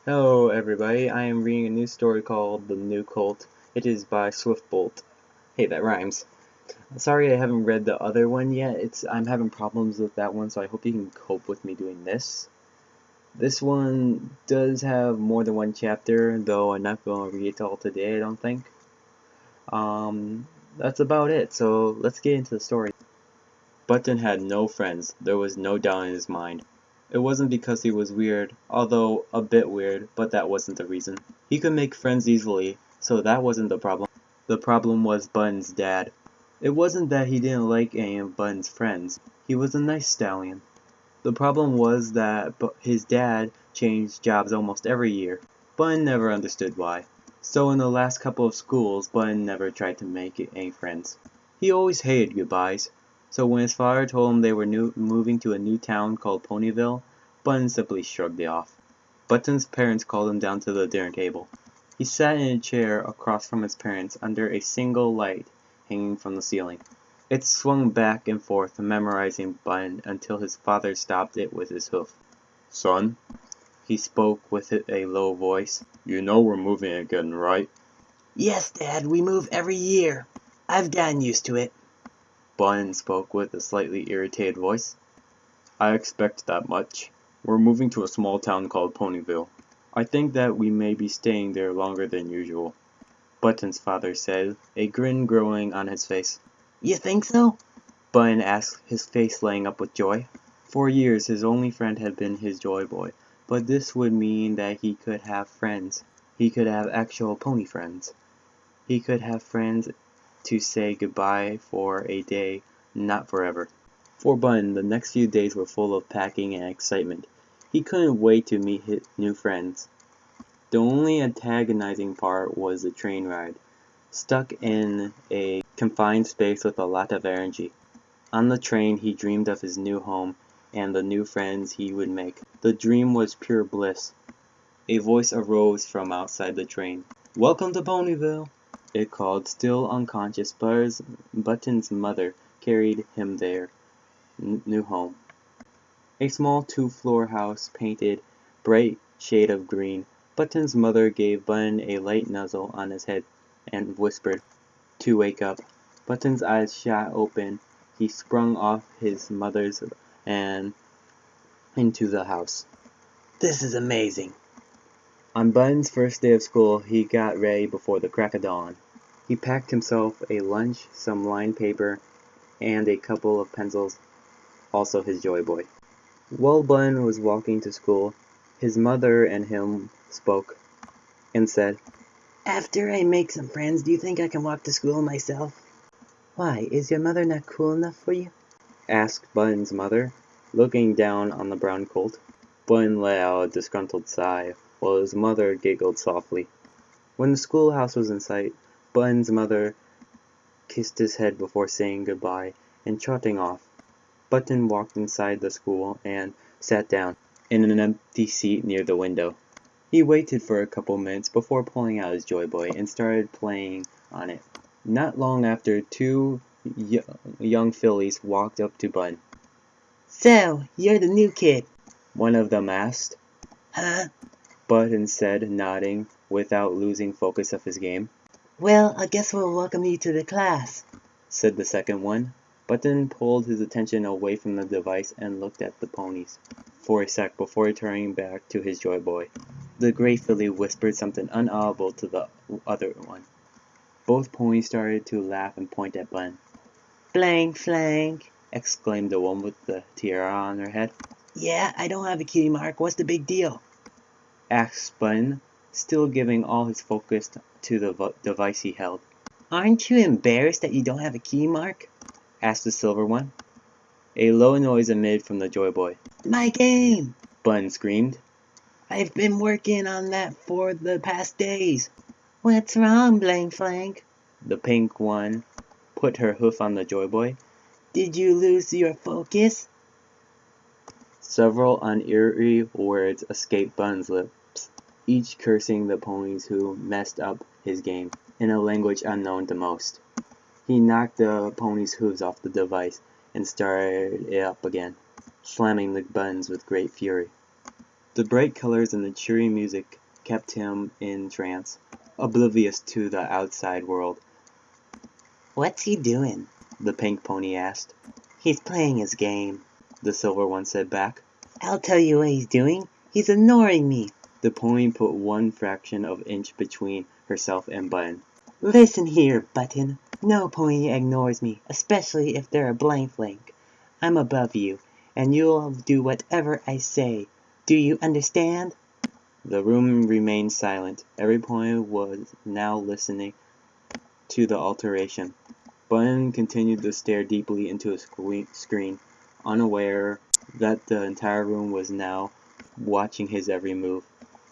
Hello everybody, I am reading a new story called The New Colt. It is by Swiftbolt. Hey, that rhymes. Sorry I haven't read the other one yet. I'm having problems with that one, so I hope you can cope with me doing this. This one does have more than one chapter, though I'm not going to read it all today, I don't think. That's about it, so let's get into the story. Button had no friends. There was no doubt in his mind. It wasn't because he was weird, although a bit weird, but that wasn't the reason. He could make friends easily, so that wasn't the problem. The problem was Button's dad. It wasn't that he didn't like any of Button's friends. He was a nice stallion. The problem was that his dad changed jobs almost every year. Button never understood why. So in the last couple of schools, Button never tried to make any friends. He always hated goodbyes. So when his father told him they were moving to a new town called Ponyville, Button simply shrugged it off. Button's parents called him down to the dinner table. He sat in a chair across from his parents under a single light hanging from the ceiling. It swung back and forth, memorizing Button until his father stopped it with his hoof. "Son," he spoke with a low voice, "you know we're moving again, right?" "Yes, Dad, we move every year. I've gotten used to it." Button spoke with a slightly irritated voice. "I expect that much. We're moving to a small town called Ponyville. I think that we may be staying there longer than usual," Button's father said, a grin growing on his face. "You think so?" Button asked, his face lighting up with joy. For years his only friend had been his Joy Boy, but this would mean that he could have friends. He could have actual pony friends. He could have friends to say goodbye for a day, not forever. For Button, the next few days were full of packing and excitement. He couldn't wait to meet his new friends. The only antagonizing part was the train ride, stuck in a confined space with a lot of energy. On the train he dreamed of his new home and the new friends he would make. The dream was pure bliss. A voice arose from outside the train. "Welcome to Ponyville," it called, still unconscious. Button's mother carried him there. New home. A small two-floor house painted bright shade of green. Button's mother gave Button a light nuzzle on his head and whispered, to wake up. Button's eyes shot open. He sprung off his mother's and into the house. "This is amazing." On Button's first day of school, he got ready before the crack of dawn. He packed himself a lunch, some lined paper, and a couple of pencils, also his Joy Boy. While Button was walking to school, his mother and him spoke, and said, "After I make some friends, do you think I can walk to school myself?" "Why, is your mother not cool enough for you?" asked Button's mother, looking down on the brown colt. Button let out a disgruntled sigh, while his mother giggled softly. When the schoolhouse was in sight, Button's mother kissed his head before saying goodbye and trotting off. Button walked inside the school and sat down in an empty seat near the window. He waited for a couple minutes before pulling out his Joy Boy and started playing on it. Not long after, two young fillies walked up to Button. "So, you're the new kid." One of them asked. "Huh? Button said, nodding without losing focus of his game. Well, I guess we'll welcome you to the class," said the second one. Button pulled his attention away from the device and looked at the ponies for a sec before turning back to his Joy Boy. The gray filly whispered something unaudible to the other one. Both ponies started to laugh and point at Button. "Flank, flank," exclaimed the one with the tiara on her head. "Yeah, I don't have a kitty mark. What's the big deal?" asked Button, still giving all his focus to the device he held. "Aren't you embarrassed that you don't have a kitty mark?" asked the silver one. A low noise emitted from the Joy Boy. "My game!" Button screamed. "I've been working on that for the past days." "What's wrong, Blank Flank?" The pink one put her hoof on the Joy Boy. "Did you lose your focus?" Several uneary words escaped Button's lips, each cursing the ponies who messed up his game, in a language unknown to most. He knocked the ponies' hooves off the device and started it up again, slamming the buttons with great fury. The bright colors and the cheery music kept him in trance, oblivious to the outside world. "What's he doing?" The pink pony asked. "He's playing his game," The silver one said back. "I'll tell you what he's doing. He's ignoring me." The pony put one fraction of an inch between herself and Button. "Listen here, Button. No pony ignores me, especially if they're a blank flank. I'm above you, and you'll do whatever I say. Do you understand?" The room remained silent. Every pony was now listening to the alteration. Button continued to stare deeply into his screen, unaware that the entire room was now watching his every move.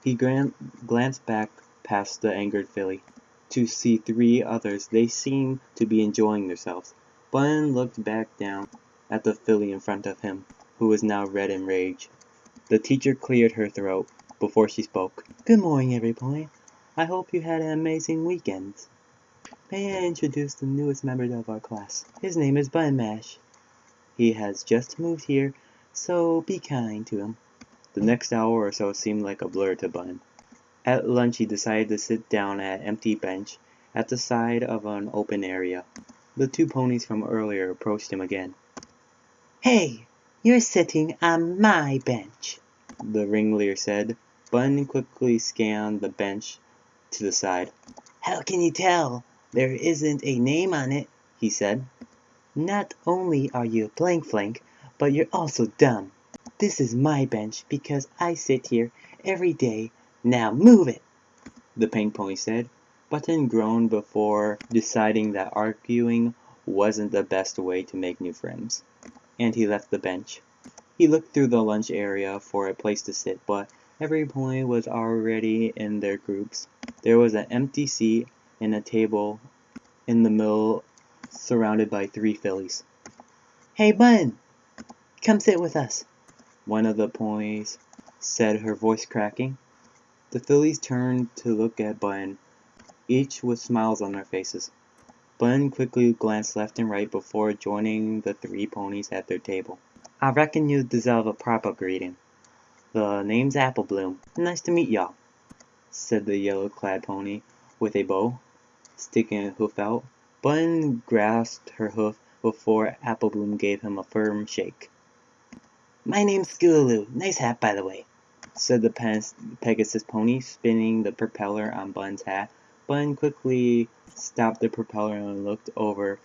He glanced back past the angered filly to see three others. They seemed to be enjoying themselves. Button looked back down at the filly in front of him, who was now red in rage. The teacher cleared her throat before she spoke. "Good morning, every pony. I hope you had an amazing weekend. May I introduce the newest member of our class? His name is Button Mash. He has just moved here, so be kind to him." The next hour or so seemed like a blur to Button. At lunch he decided to sit down at an empty bench at the side of an open area. The two ponies from earlier approached him again. "Hey, you're sitting on my bench," the ringleader said. Button quickly scanned the bench to the side. "How can you tell? There isn't a name on it," he said. "Not only are you a blank flank, but you're also dumb. This is my bench because I sit here every day. Now move it," the pink pony said. Button groaned before deciding that arguing wasn't the best way to make new friends, and he left the bench. He looked through the lunch area for a place to sit, but every pony was already in their groups. There was an empty seat and a table in the middle surrounded by three fillies. "Hey, Button, come sit with us," one of the ponies said, her voice cracking. The fillies turned to look at Button, each with smiles on their faces. Button quickly glanced left and right before joining the three ponies at their table. "I reckon you deserve a proper greeting. The name's Apple Bloom. Nice to meet y'all," said the yellow-clad pony with a bow, sticking a hoof out. Button grasped her hoof before Apple Bloom gave him a firm shake. "My name's Scootaloo. Nice hat, by the way," said the Pegasus pony, spinning the propeller on Button's hat. Button quickly stopped the propeller and looked over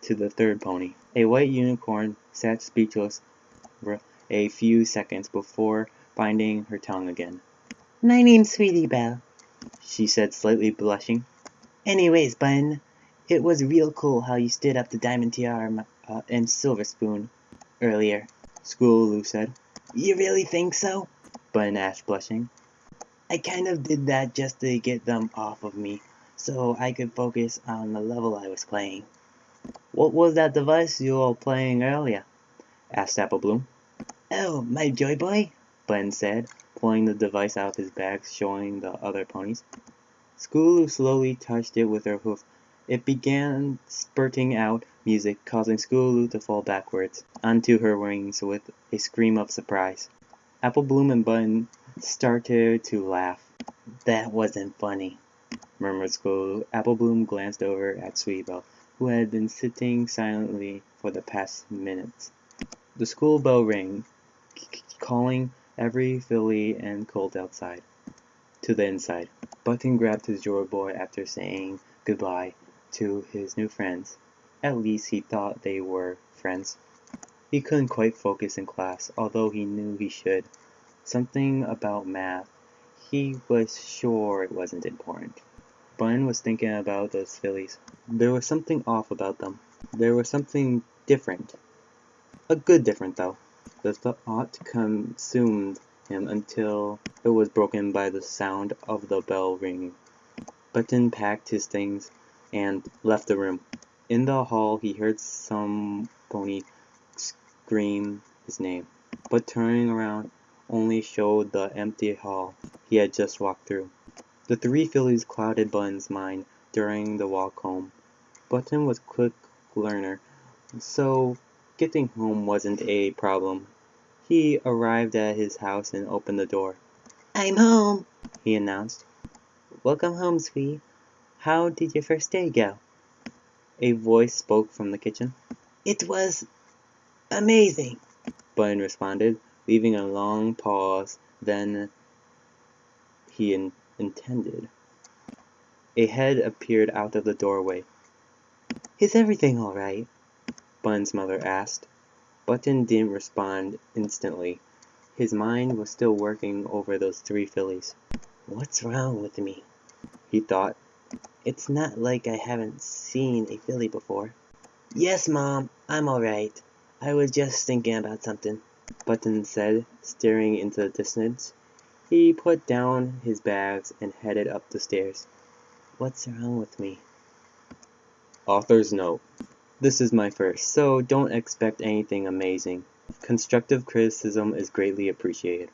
to the third pony. A white unicorn sat speechless for a few seconds before finding her tongue again. "My name's Sweetie Belle," she said, slightly blushing. "Anyways, Button, it was real cool how you stood up to Diamond Tiara and Silver Spoon earlier," Scootaloo said. "You really think so?" Button asked, blushing. "I kind of did that just to get them off of me, so I could focus on the level I was playing." "What was that device you were playing earlier?" asked Apple Bloom. "Oh, my Joy Boy?" Button said, pulling the device out of his bag, showing the other ponies. Scootaloo slowly touched it with her hoof. It began spurting out music, causing Scootaloo to fall backwards onto her wings with a scream of surprise. Apple Bloom and Button started to laugh. "That wasn't funny," murmured Scootaloo. Apple Bloom glanced over at Sweetie Belle, who had been sitting silently for the past minutes. The school bell rang, calling every filly and colt outside to the inside. Button grabbed his joy boy after saying goodbye to his new friends. At least he thought they were friends. He couldn't quite focus in class, although he knew he should. Something about math. He was sure it wasn't important. Button was thinking about those fillies. There was something off about them. There was something different. A good different, though. The thought consumed him until it was broken by the sound of the bell ringing. Button packed his things and left the room. In the hall he heard some pony scream his name, but turning around only showed the empty hall he had just walked through. The three fillies clouded Button's mind during the walk home. Button was a quick learner, so getting home wasn't a problem. He arrived at his house and opened the door. I'm home, he announced. Welcome home, sweetie. How did your first day go? A voice spoke from the kitchen. It was amazing, Bun responded, leaving a long pause than he intended. A head appeared out of the doorway. Is everything all right? Bun's mother asked. Button didn't respond instantly. His mind was still working over those 3 fillies. What's wrong with me? He thought. It's not like I haven't seen a filly before. Yes, Mom, I'm all right. I was just thinking about something, Button said, staring into the distance. He put down his bags and headed up the stairs. What's wrong with me? Author's note. This is my first, so don't expect anything amazing. Constructive criticism is greatly appreciated.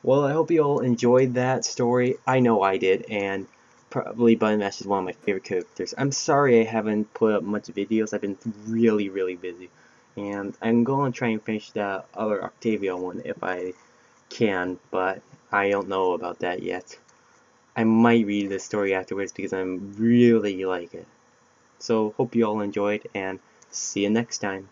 Well, I hope you all enjoyed that story. I know I did, and probably Button Mash is one of my favorite characters. I'm sorry I haven't put up much videos. I've been really, really busy. And I'm going to try and finish that other Octavia one if I can, but I don't know about that yet. I might read the story afterwards because I really like it. So, hope you all enjoyed, and see you next time.